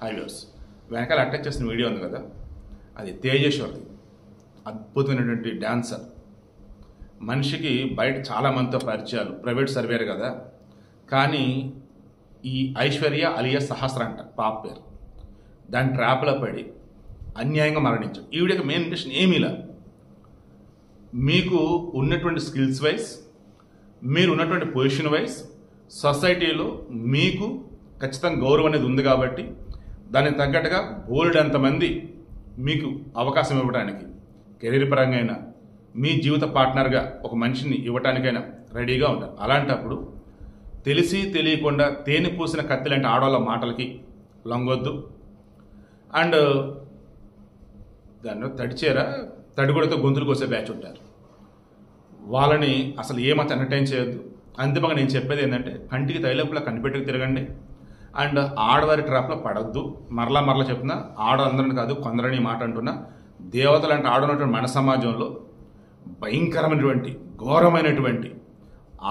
Highways వెనకాల attach చేసిన video ఉంది కదా, అది తేజేశ్వర్ది. అద్భుతమైనటువంటి డాన్సర్. మనిషికి బయట చాలామందితో పరిచయాలు, ప్రైవేట్ సర్వేర్ కదా. కానీ ఈ ఐశ్వర్య అలియా సహస్ర అంట పాప పేరు, దాని ట్రాప్లో పడి అన్యాయంగా మరణించాం. ఈ వీడియోకి మెయిన్ ఇంటెన్షన్ ఏమీలా, మీకు ఉన్నటువంటి స్కిల్స్ వైజ్, మీరు ఉన్నటువంటి పొజిషన్ వైజ్ సొసైటీలో మీకు ఖచ్చితంగా గౌరవం అనేది ఉంది కాబట్టి దానికి తగ్గట్టుగా బోల్డ్ అంతమంది మీకు అవకాశం ఇవ్వడానికి, కెరీర్ పరంగా అయినా మీ జీవిత పార్ట్నర్గా ఒక మనిషిని ఇవ్వటానికైనా రెడీగా ఉంటారు. అలాంటప్పుడు తెలిసి తెలియకుండా తేనె పూసిన కత్తి లాంటి ఆడవాళ్ళ మాటలకి లొంగొద్దు. అండ్ దాన్ని తడిచేరా తడిగుడితో గొంతులు కోసే బ్యాచ్ ఉంటారు, వాళ్ళని అసలు ఏమాత్రం ఎంటర్టైన్ చేయొద్దు. అంతిమంగా నేను చెప్పేది ఏంటంటే, కంటికి తైలపులా కనిపెట్టుకు తిరగండి. అండ్ ఆడవారి ట్రాప్లో పడద్దు. మరలా చెప్తున్నా, ఆడవాళ్ళందరిని కాదు కొందరని మాట అంటున్నా. దేవతలు అంటే ఆడున్నటువంటి మన సమాజంలో భయంకరమైనటువంటి ఘోరమైనటువంటి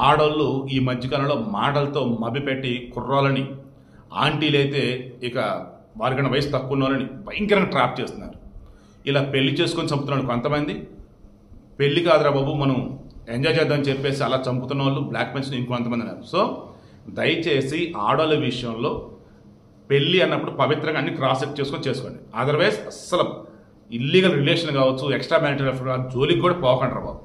ఆడవాళ్ళు ఈ మధ్యకాలంలో మాటలతో మభ్యపెట్టి కుర్రాలని, ఆంటీలైతే ఇక వారికన్నా వయసు తక్కువ ఉన్న వాళ్ళని భయంకరంగా ట్రాప్ చేస్తున్నారు. ఇలా పెళ్లి చేసుకొని చంపుతున్నాడు కొంతమంది. పెళ్లి కాదురా బాబు, మనం ఎంజాయ్ చేద్దామని చెప్పేసి అలా చంపుతున్న వాళ్ళు బ్లాక్ మెన్స్ ఇంకొంతమంది ఉన్నారు. సో దయచేసి ఆడవాళ్ళ విషయంలో పెళ్ళి అన్నప్పుడు పవిత్రంగా అన్ని క్రాస్ చెక్ చేసుకోండి. అదర్వైజ్ అస్సలు ఇల్లీగల్ రిలేషన్ కావచ్చు, ఎక్స్ట్రా మ్యారిటల్ జోలికి కూడా పోకండి రా బాబు.